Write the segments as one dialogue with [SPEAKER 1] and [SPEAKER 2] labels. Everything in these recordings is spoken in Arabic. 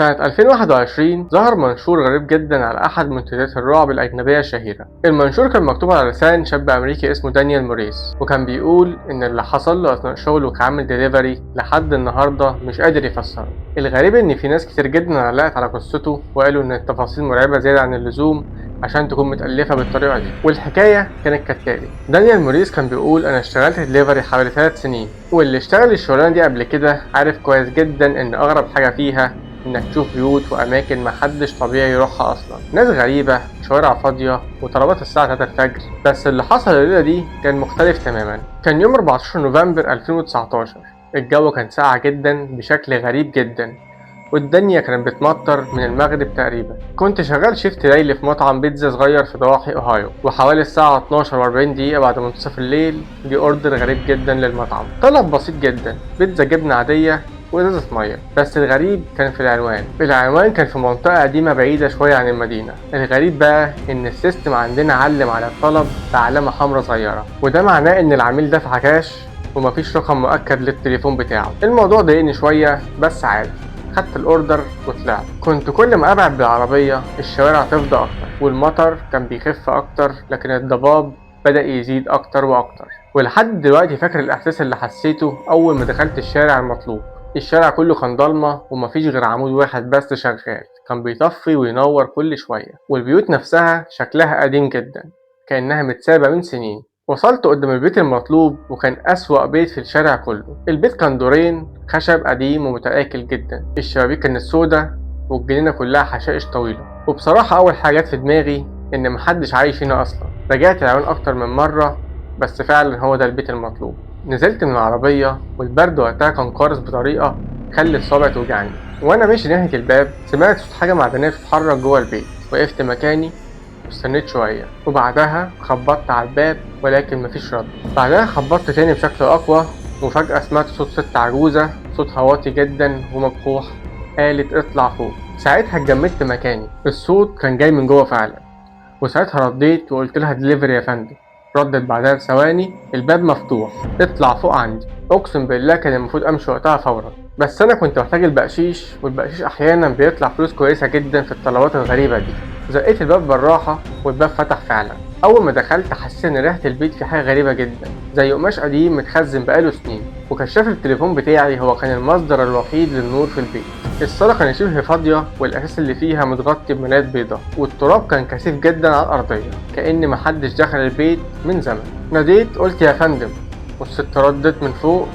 [SPEAKER 1] سنة 2021 ظهر منشور غريب جدا على أحد منتديات الرعب الأجنبية الشهيرة. المنشور كان مكتوب على لسان شاب أمريكي اسمه دانيال موريس، وكان بيقول إن اللي حصل له أثناء شغله كعامل ديليفري لحد النهاردة مش قادر يفسره. الغريب إن في ناس كتير جدا علقت على قصته وقالوا إن التفاصيل مرعبة زيادة عن اللزوم عشان تكون متألفة بالطريقة دي. والحكاية كانت كالتالي: دانيال موريس كان بيقول أنا اشتغلت دليفري حوالي 3 سنين، واللي اشتغل الشغلانة دي قبل كده عارف كويس جدا إن أغرب حاجة فيها إنك تشوف بيوت وأماكن محدش طبيعي يروحها أصلا، ناس غريبة، شوارع فاضية، وطلبات الساعة 3 الفجر. بس اللي حصل الليلة دي كان مختلف تماما. كان يوم 14 نوفمبر 2019، الجو كان ساقع جدا بشكل غريب جدا، والدنيا كانت بتمطر من المغرب تقريبا. كنت شغال شيفت ليلي في مطعم بيتزا صغير في ضواحي اوهايو، وحوالي الساعة 12 و40 دقيقة بعد منتصف الليل جه اوردر غريب جدا للمطعم. طلب بسيط جدا: بيتزا جبنة عادية وازازة مية. بس الغريب كان في العنوان كان في منطقة قديمة بعيدة شوية عن المدينة. الغريب بقى ان السيستم عندنا علم على الطلب بعلامة حمراء صغيرة، وده معناه ان العميل دفع كاش ومفيش رقم مؤكد للتليفون بتاعه. الموضوع ضايقني شوية بس عادي، خدت الاوردر وطلعت. كنت كل ما ابعد بالعربية الشوارع تفضى اكتر، والمطر كان بيخف اكتر، لكن الضباب بدأ يزيد اكتر واكتر. ولحد دلوقتي فاكر الاحساس اللي حسيته اول ما دخلت الشارع المطلوب. الشارع كله كان ضلمة ومفيش غير عمود واحد بس شغال، كان بيطفي وينور كل شوية، والبيوت نفسها شكلها قديم جدا كأنها متسابة من سنين. وصلت قدام البيت المطلوب، وكان أسوأ بيت في الشارع كله. البيت كان دورين خشب قديم ومتآكل جدا، الشبابيك كانت سودا، والجنينة كلها حشائش طويلة. وبصراحة أول حاجة جت في دماغي إن محدش عايش هنا أصلا. رجعت العنوان أكتر من مرة، بس فعلا هو ده البيت المطلوب. نزلت من العربية والبرد وقتها كان قارس بطريقة خلت صوابعي توجعني. وأنا ماشي ناحية الباب سمعت صوت حاجة معدنية بتتحرك جوه البيت. وقفت مكاني واستنيت شوية، وبعدها خبطت على الباب ولكن مفيش رد. بعدها خبطت تاني بشكل أقوى، وفجأة سمعت صوت ست عجوزة، صوتها واطي جدا ومبحوح، قالت اطلع فوق. ساعتها اتجمدت مكاني، الصوت كان جاي من جوه فعلا. وساعتها رديت وقلت لها دليفري يا فندم. ردت بعدها بثواني: الباب مفتوح، اطلع فوق عندي. اقسم بالله كان المفروض امشي وقتها فورا، بس انا كنت محتاج البقشيش، والبقشيش احيانا بيطلع فلوس كويسه جدا في الطلبات الغريبه دي. زقيت الباب بالراحه والباب فتح فعلا. اول ما دخلت حسيت ان ريحه البيت في حاجه غريبه جدا، زي قماش قديم متخزن بقاله سنين. وكشاف التليفون بتاعي هو كان المصدر الوحيد للنور في البيت. الصالة كانت شبه فاضية، والأساس اللي فيها متغطي بملايات بيضة، والتراب كان كثيف جدا على الأرضية كأن محدش دخل البيت من زمن. ناديت قلت يا فندم، والست ردت من فوق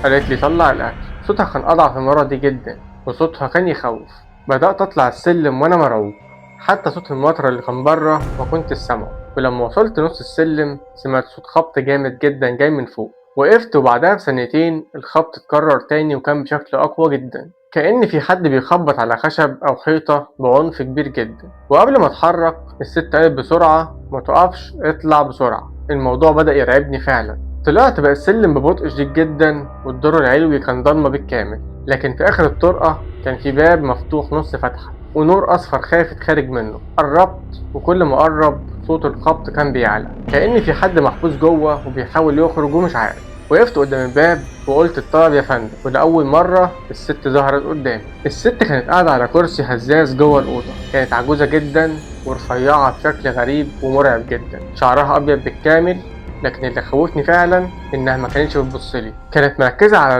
[SPEAKER 1] قالت لي طلع الأكل. صوتها كان أضعف المرة دي جدا، وصوتها كان يخوف. بدأت أطلع السلم وأنا مرعوب، حتى صوت المطر اللي كان بره ما كنتش سامعه. ولما وصلت نص السلم سمعت صوت خبط جامد جدا جاي من فوق. وقفت، وبعدها بثانيتين الخبط اتكرر تاني وكان بشكل أقوى جدا، كأن في حد بيخبط على خشب أو حيطة بعنف كبير جدا. وقبل ما اتحرك الست قالت بسرعة ما تقفش، اطلع بسرعة. الموضوع بدأ يرعبني فعلا. طلعت بقى السلم ببطء شديد جدا، والدور العلوي كان ضلمة بالكامل، لكن في آخر الطرقة كان في باب مفتوح نص فتحة، ونور أصفر خافت خارج منه. قربت، وكل ما قرب صوت الخبط كان بيعلى، كأن في حد محبوس جوه وبيحاول يخرج ومش عارف. وقفت قدام الباب وقلت الطلب يا فندم، ولأول مرة الست ظهرت قدامي. الست كانت قاعدة على كرسي هزاز جوه الأوضة، كانت عجوزة جدا ورفيعة بشكل غريب ومرعب جدا، شعرها أبيض بالكامل. لكن اللي خوفني فعلا إنها ما كانتش بتبصلي، كانت مركزة على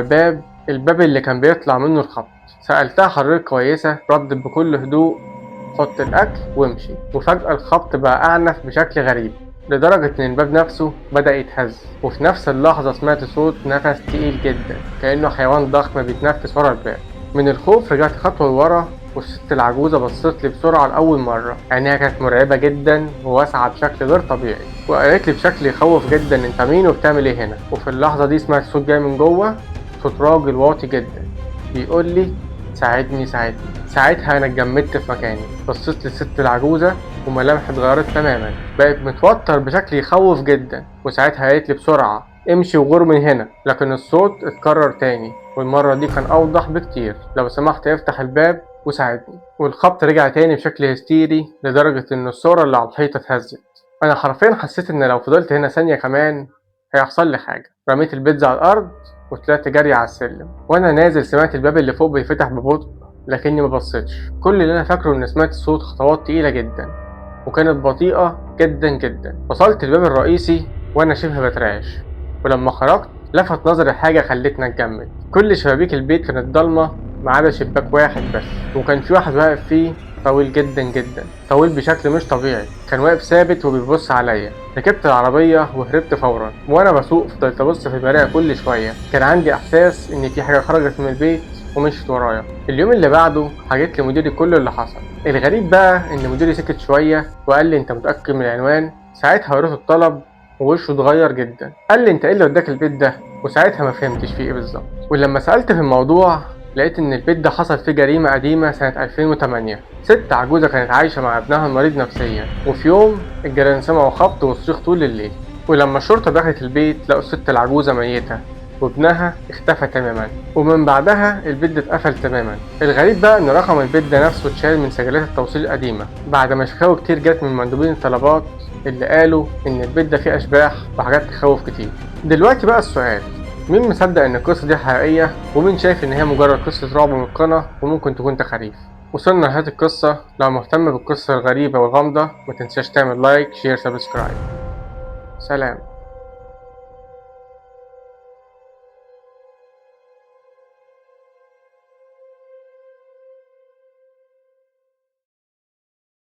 [SPEAKER 1] الباب اللي كان بيطلع منه الخبط. سألتها حضرتك كويسة؟ ردت بكل هدوء: حط الأكل وامشي. وفجأة الخبط بقى أعنف بشكل غريب، لدرجة إن الباب نفسه بدأ يتهز. وفي نفس اللحظة سمعت صوت نفس تقيل جدا، كأنه حيوان ضخم بيتنفس ورا الباب. من الخوف رجعت خطوة لورا، والست العجوزة بصت لي بسرعة لأول مرة. عينيها كانت مرعبة جدا وواسعة بشكل غير طبيعي، وقالت لي بشكل يخوف جدا: انت مين وبتعمل ايه هنا؟ وفي اللحظة دي سمعت صوت جاي من جوه، صوت راجل واطي جدا بيقول لي ساعدني ساعدني. ساعتها انا اتجمدت في مكاني، بصيت للست العجوزة وملامحي اتغيرت تماما، بقيت متوتر بشكل يخوف جدا. وساعتها قالت لي بسرعة امشي وغور من هنا. لكن الصوت اتكرر تاني، والمرة دي كان أوضح بكتير: لو سمحت افتح الباب وساعدني. والخبط رجع تاني بشكل هستيري، لدرجة إن الصورة اللي على الحيطة اتهزت. أنا حرفيا حسيت إن لو فضلت هنا ثانية كمان هيحصل لي حاجة. رميت البيتزا على الأرض وطلعت جري على السلم. وأنا نازل سمعت الباب اللي فوق بيفتح ببطء، لكني ما بصيتش. كل اللي أنا فاكره إني سمعت صوت خطوات تقيلة جدا وكانت بطيئة جدا جدا. وصلت الباب الرئيسي وأنا شبه بترعش، ولما خرجت لفت نظري حاجة خلتني أتجمد. كل شبابيك البيت كانت ضلمة ما عدا شباك واحد بس، وكان في واحد واقف فيه طويل جدا جدا، طويل بشكل مش طبيعي. كان واقف ثابت وبيبص عليا. ركبت العربية وهربت فورا، وأنا بسوق فضلت أبص في المراية كل شوية. كان عندي إحساس إن في حاجة خرجت من البيت ومشيت ورايا. اليوم اللي بعده حكيت لمديري كل اللي حصل. الغريب بقى إن مديري سكت شوية وقال لي: أنت متأكد من العنوان؟ ساعتها قريت الطلب ووشه اتغير جدا. قال لي: أنت إيه اللي وداك البيت ده؟ وساعتها ما فهمتش فيه إيه بالظبط. ولما سألت في الموضوع لقيت إن البيت ده حصل فيه جريمة قديمة سنة 2008. ست عجوزة كانت عايشة مع ابنها المريض نفسيا، وفي يوم الجيران سمعوا خبط وصريخ طول الليل. ولما الشرطة دخلت البيت لقوا الست العجوزة ميتة وابنها اختفى تماما، ومن بعدها البيت ده اتقفل تماما. الغريب بقى ان رقم البيت ده نفسه اتشال من سجلات التوصيل القديمة بعد ما شكاوي كتير جت من مندوبين الطلبات اللي قالوا ان البيت ده فيه اشباح وحاجات تخوف كتير. دلوقتي بقى السؤال: مين مصدق ان القصة دي حقيقية، ومين شايف ان هي مجرد قصة رعب متقنة وممكن تكون تخاريف؟ وصلنا لنهاية القصة. لو مهتم بالقصة الغريبة والغامضة ما تنساش تعمل لايك شير سبسكرايب. سلام.